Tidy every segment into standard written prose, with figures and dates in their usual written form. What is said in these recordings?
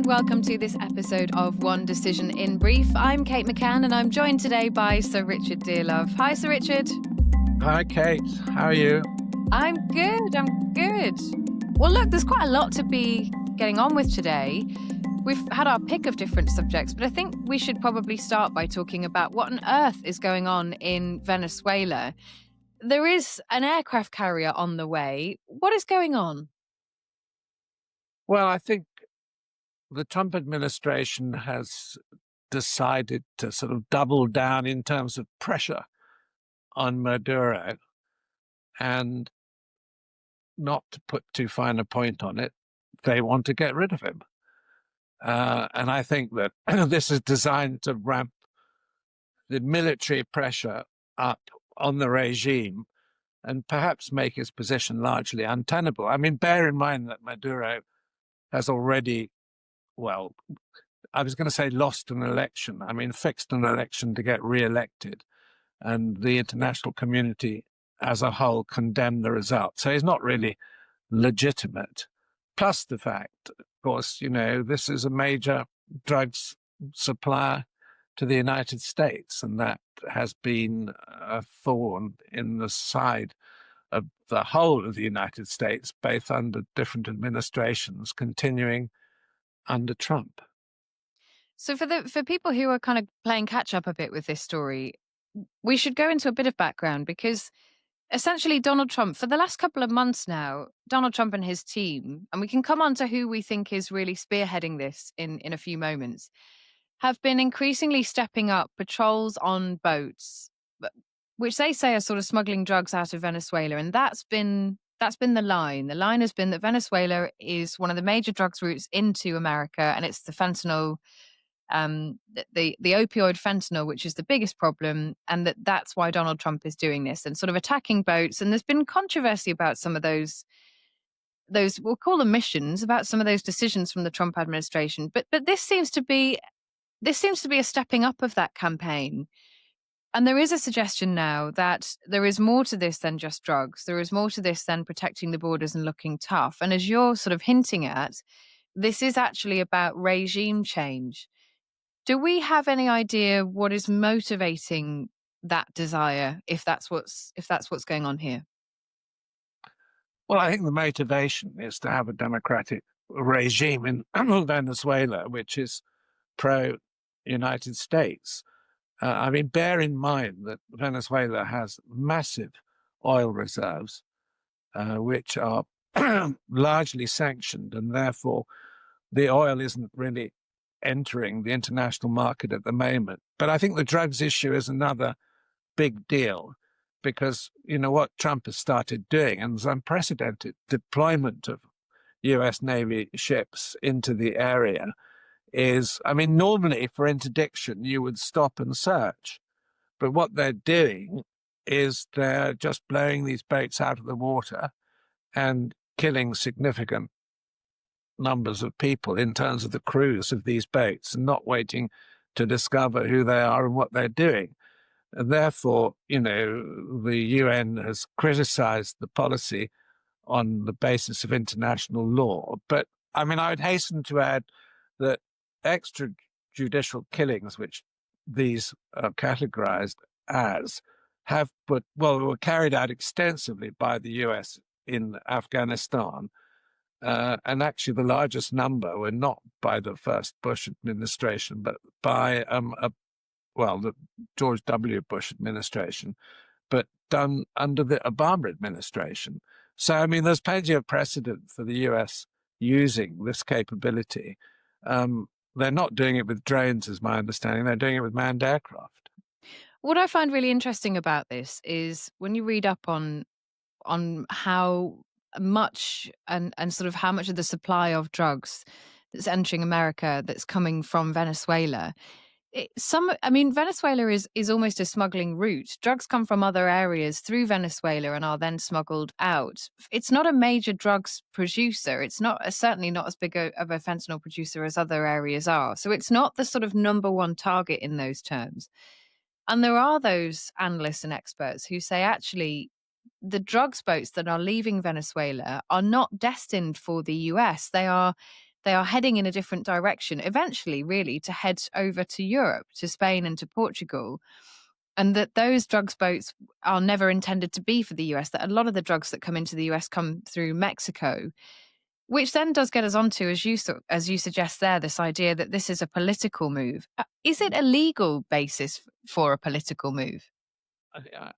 and welcome to this episode of One Decision in Brief. I'm Kate McCann and I'm joined today by Sir Richard Dearlove. Hi, Sir Richard. Hi, Kate. How are you? I'm good. Well, look, there's quite a lot to be getting on with today. We've had our pick of different subjects, but I think we should probably start by talking about what on earth is going on in Venezuela. There is an aircraft carrier on the way. What is going on? Well, I think the Trump administration has decided to sort of double down in terms of pressure on Maduro, and not to put too fine a point on it, they want to get rid of him. And I think that this is designed to ramp the military pressure up on the regime and perhaps make his position largely untenable. I mean, bear in mind that Maduro has already, well, I was going to say lost an election. I mean, fixed an election to get reelected, and the international community as a whole condemned the result. So he's not really legitimate. Plus the fact, of course, this is a major drugs supplier to the United States, and that has been a thorn in the side of the whole of the United States, both under different administrations, continuing under Trump. So for people who are kind of playing catch up a bit with this story, we should go into a bit of background because essentially Donald Trump, for the last couple of months now, Donald Trump and his team, and we can come on to who we think is really spearheading this in a few moments, have been increasingly stepping up patrols on boats, which they say are sort of smuggling drugs out of Venezuela. And that's been the line. The line has been that Venezuela is one of the major drugs routes into America, and it's the fentanyl, the opioid fentanyl, which is the biggest problem, and that's why Donald Trump is doing this and sort of attacking boats. And there's been controversy about some of those we'll call them missions, about some of those decisions from the Trump administration. But this seems to be a stepping up of that campaign. And there is a suggestion now that there is more to this than just drugs. There is more to this than protecting the borders and looking tough. And as you're sort of hinting at, this is actually about regime change. Do we have any idea what is motivating that desire, if that's what's going on here? Well, I think the motivation is to have a democratic regime in Venezuela, which is pro-United States. I mean, bear in mind that Venezuela has massive oil reserves, which are largely sanctioned, and therefore the oil isn't really entering the international market at the moment. But I think the drugs issue is another big deal, because what Trump has started doing, and there's unprecedented deployment of US Navy ships into the area, is, I mean, normally for interdiction, you would stop and search. But what they're doing is they're just blowing these boats out of the water and killing significant numbers of people in terms of the crews of these boats, and not waiting to discover who they are and what they're doing. And therefore, the UN has criticized the policy on the basis of international law. But I mean, I would hasten to add that extrajudicial killings, which these are categorized as, were carried out extensively by the US in Afghanistan. And actually the largest number were not by the first Bush administration, but by the George W. Bush administration, but done under the Obama administration. So, I mean, there's plenty of precedent for the US using this capability. They're not doing it with drones, is my understanding. They're doing it with manned aircraft. What I find really interesting about this is when you read up on how much and sort of how much of the supply of drugs that's entering America that's coming from Venezuela. Venezuela is almost a smuggling route. Drugs come from other areas through Venezuela and are then smuggled out. It's not a major drugs producer. It's certainly not as big of a fentanyl producer as other areas are. So it's not the sort of number one target in those terms. And there are those analysts and experts who say actually the drugs boats that are leaving Venezuela are not destined for the US. They are they are heading in a different direction, eventually, really, to head over to Europe, to Spain and to Portugal. And that those drugs boats are never intended to be for the US, that a lot of the drugs that come into the US come through Mexico, which then does get us onto, as you suggest there, this idea that this is a political move. Is it a legal basis for a political move?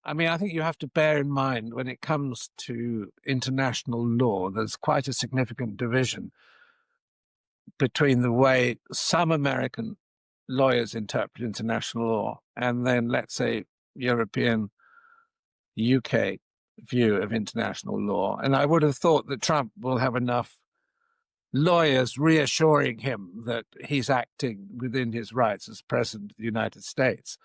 I mean, I think you have to bear in mind when it comes to international law, there's quite a significant division between the way some American lawyers interpret international law and then, let's say, European, UK view of international law. And I would have thought that Trump will have enough lawyers reassuring him that he's acting within his rights as president of the United States.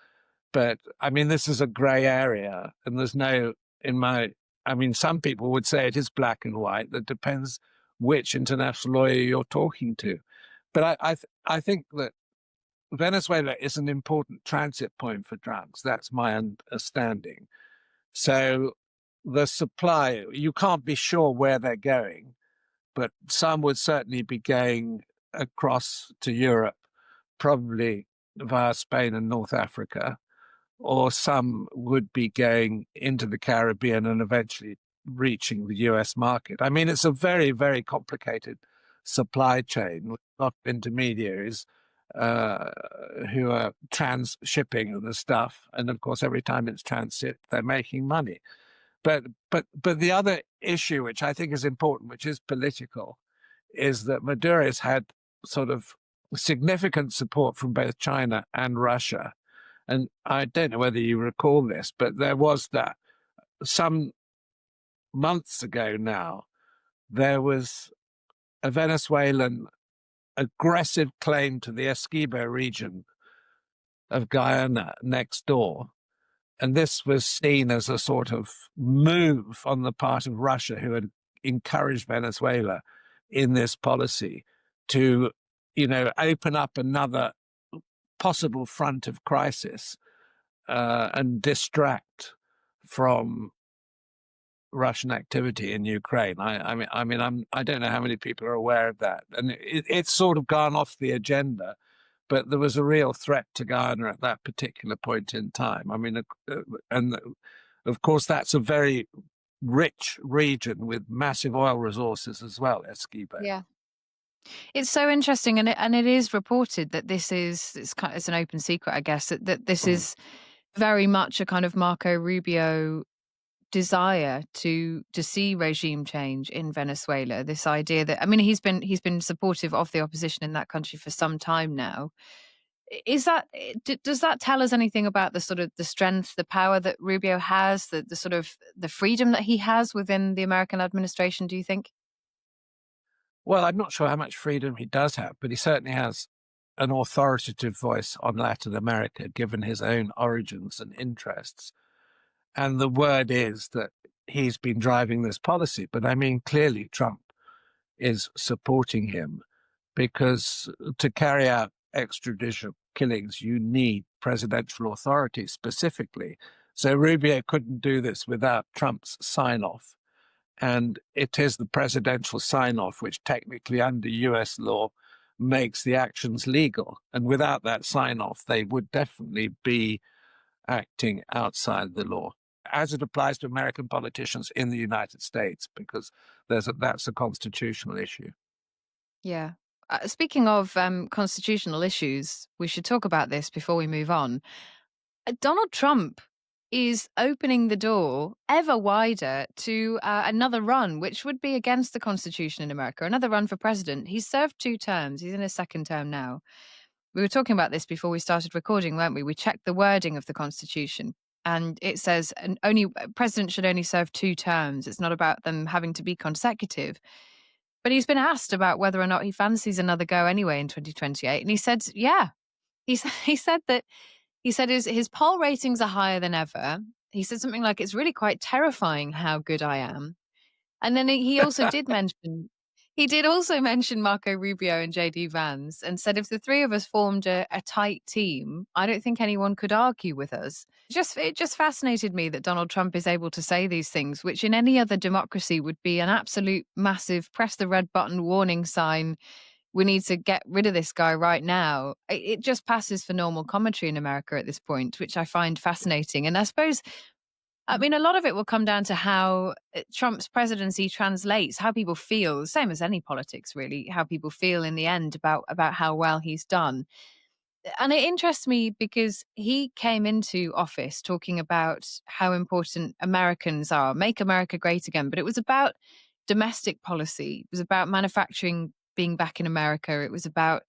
But I mean, this is a gray area, and there's no, I mean, some people would say it is black and white. That depends which international lawyer you're talking to. But I think that Venezuela is an important transit point for drugs. That's my understanding. So the supply, you can't be sure where they're going, but some would certainly be going across to Europe, probably via Spain and North Africa, or some would be going into the Caribbean and eventually reaching the US market. I mean, it's a very, very complicated supply chain with a lot of intermediaries who are trans-shipping the stuff. And of course, every time it's transit, they're making money. But the other issue, which I think is important, which is political, is that Maduro has had sort of significant support from both China and Russia. And I don't know whether you recall this, but there was that some months ago now, there was a Venezuelan aggressive claim to the Essequibo region of Guyana next door. And this was seen as a sort of move on the part of Russia, who had encouraged Venezuela in this policy to, open up another possible front of crisis and distract from Russian activity in Ukraine. I don't know how many people are aware of that, and it's sort of gone off the agenda. But there was a real threat to Guyana at that particular point in time. I mean, and of course, that's a very rich region with massive oil resources as well, Essequibo. Yeah. It's so interesting, and it is reported that it's an open secret, I guess, that this is very much a kind of Marco Rubio desire to see regime change in Venezuela. This idea that, I mean, he's been supportive of the opposition in that country for some time now. Does that tell us anything about the sort of the strength, the power that Rubio has, the sort of the freedom that he has within the American administration, do you think? Well, I'm not sure how much freedom he does have, but he certainly has an authoritative voice on Latin America, given his own origins and interests. And the word is that he's been driving this policy. But I mean, clearly Trump is supporting him, because to carry out extrajudicial killings, you need presidential authority specifically. So Rubio couldn't do this without Trump's sign-off. And it is the presidential sign-off which technically under US law makes the actions legal. And without that sign-off, they would definitely be acting outside the law, as it applies to American politicians in the United States, because that's a constitutional issue. Yeah. Speaking of constitutional issues, we should talk about this before we move on. Donald Trump is opening the door ever wider to another run, which would be against the Constitution in America, another run for president. He's served 2 terms. He's in his 2nd term now. We were talking about this before we started recording, weren't we? We checked the wording of the Constitution, and it says president should only serve 2 terms. It's not about them having to be consecutive. But he's been asked about whether or not he fancies another go anyway in 2028. And he said, yeah. He said that his poll ratings are higher than ever. He said something like, it's really quite terrifying how good I am. And then he also did also mention Marco Rubio and JD Vance, and said if the 3 of us formed a tight team, I don't think anyone could argue with us. It just fascinated me that Donald Trump is able to say these things, which in any other democracy would be an absolute massive press the red button warning sign. we need to get rid of this guy right now. It just passes for normal commentary in America at this point, which I find fascinating. And I suppose, I mean, a lot of it will come down to how Trump's presidency translates, how people feel, same as any politics, really, how people feel in the end about how well he's done. And it interests me because he came into office talking about how important Americans are, make America great again. But it was about domestic policy. It was about manufacturing being back in America. It was about,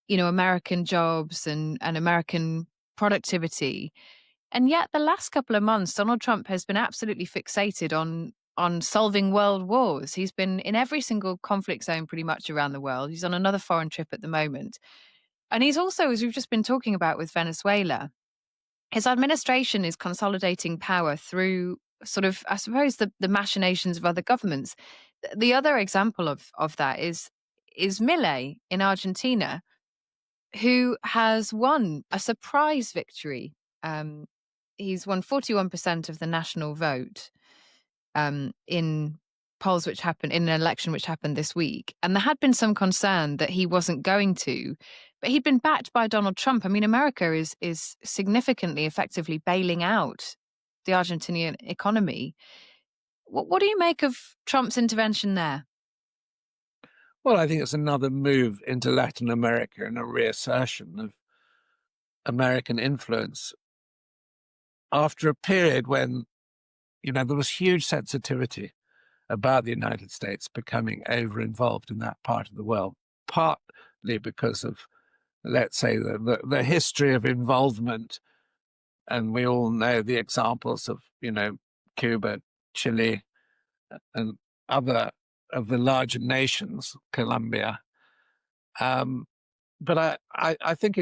American jobs and American productivity. And yet the last couple of months, Donald Trump has been absolutely fixated on solving world wars. He's been in every single conflict zone pretty much around the world. He's on another foreign trip at the moment. And he's also, as we've just been talking about with Venezuela, his administration is consolidating power through sort of, I suppose, the machinations of other governments. The other example of that is Milei in Argentina, who has won a surprise victory. Um, he's won 41% of the national vote in polls which happened in an election which happened this week. And there had been some concern that he wasn't going to, but he'd been backed by Donald Trump. I mean, America is significantly, effectively bailing out the Argentinian economy. What do you make of Trump's intervention there? Well, I think it's another move into Latin America and a reassertion of American influence after a period when, there was huge sensitivity about the United States becoming over-involved in that part of the world, partly because of, let's say, the history of involvement. And we all know the examples of, Cuba, Chile, and other of the larger nations, Colombia. But I think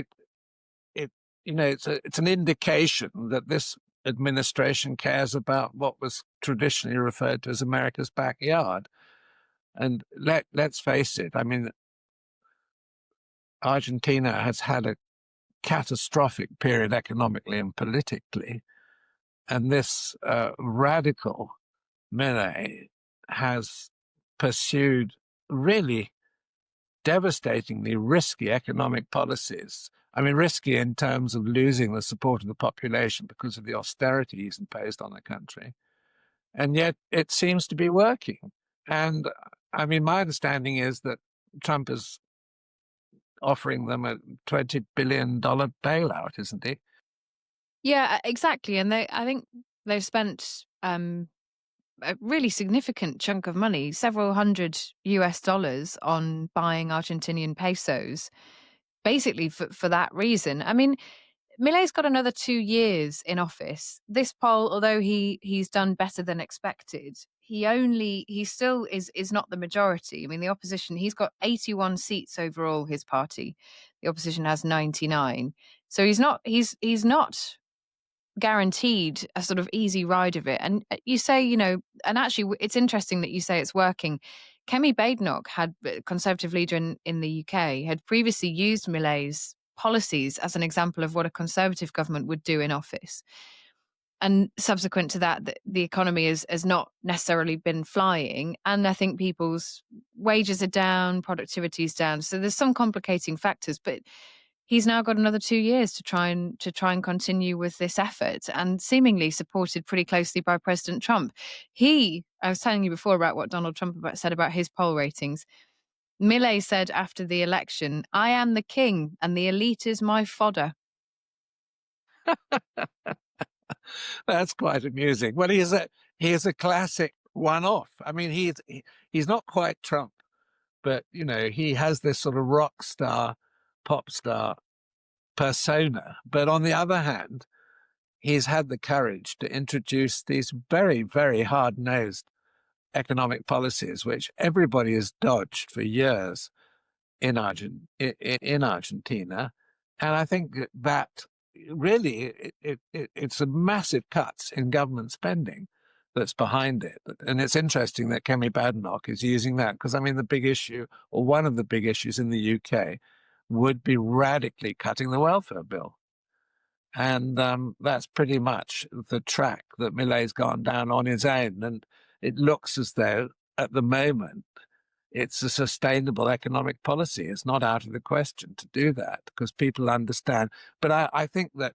it's an indication that this administration cares about what was traditionally referred to as America's backyard. And let's face it, I mean, Argentina has had a catastrophic period economically and politically. And this radical Milei has pursued really devastatingly risky economic policies. I mean, risky in terms of losing the support of the population because of the austerity he's imposed on the country. And yet it seems to be working. And I mean, my understanding is that Trump is offering them a $20 billion bailout, isn't he? Yeah, exactly. And I think they've spent a really significant chunk of money, several hundred US dollars, on buying Argentinian pesos, basically for that reason. I mean, Milei's got another 2 years in office. This poll, although he's done better than expected, he still is not the majority. I mean, the opposition, he's got 81 seats overall, his party. The opposition has 99. So he's not guaranteed a sort of easy ride of it. And you say, and actually it's interesting that you say it's working. Kemi Badenoch, had Conservative leader in the UK, had previously used Milei's policies as an example of what a Conservative government would do in office. And subsequent to that, the economy has not necessarily been flying. And I think people's wages are down, productivity is down. So there's some complicating factors, but he's now got another 2 years to try and continue with this effort, and seemingly supported pretty closely by President Trump. I was telling you before about what Donald Trump said about his poll ratings. Milei said after the election, "I am the king and the elite is my fodder." That's quite amusing. Well, he is a classic one-off. I mean, he's not quite Trump, but he has this sort of rock star, pop star persona. But on the other hand, he's had the courage to introduce these very, very hard-nosed economic policies, which everybody has dodged for years in Argentina. And I think that really it's a massive cuts in government spending that's behind it. And it's interesting that Kemi Badenoch is using that, because I mean, the big issue, or one of the big issues in the UK, would be radically cutting the welfare bill. And that's pretty much the track that Millei's gone down on his own. And it looks as though at the moment it's a sustainable economic policy. It's not out of the question to do that because people understand. But I think that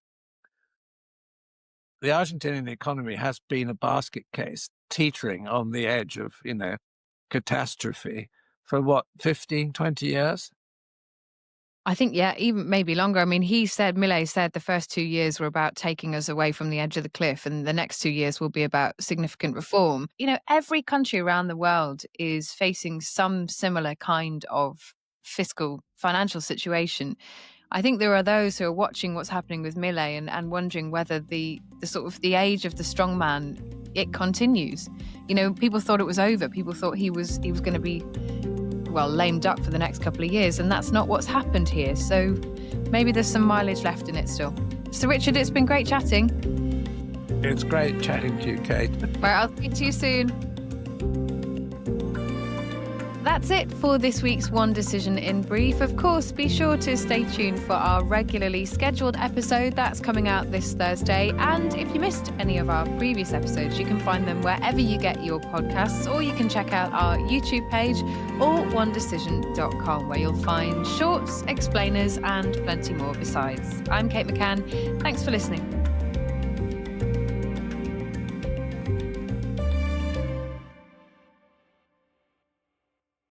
the Argentinian economy has been a basket case teetering on the edge of, catastrophe for what, 15, 20 years? I think, yeah, even maybe longer. I mean, Milei said the first 2 years were about taking us away from the edge of the cliff, and the next 2 years will be about significant reform. Every country around the world is facing some similar kind of fiscal financial situation. I think there are those who are watching what's happening with Milei and wondering whether the sort of the age of the strongman, it continues. People thought it was over. People thought he was going to be, well, lame duck for the next couple of years, and that's not what's happened here. So maybe there's some mileage left in it still. So Richard, it's been great chatting. It's great chatting to you, Kate. Right, I'll speak to you soon. That's it for this week's One Decision in Brief. Of course, be sure to stay tuned for our regularly scheduled episode that's coming out this Thursday. And if you missed any of our previous episodes, you can find them wherever you get your podcasts, or you can check out our YouTube page or onedecision.com, where you'll find shorts, explainers, and plenty more besides. I'm Kate McCann. Thanks for listening.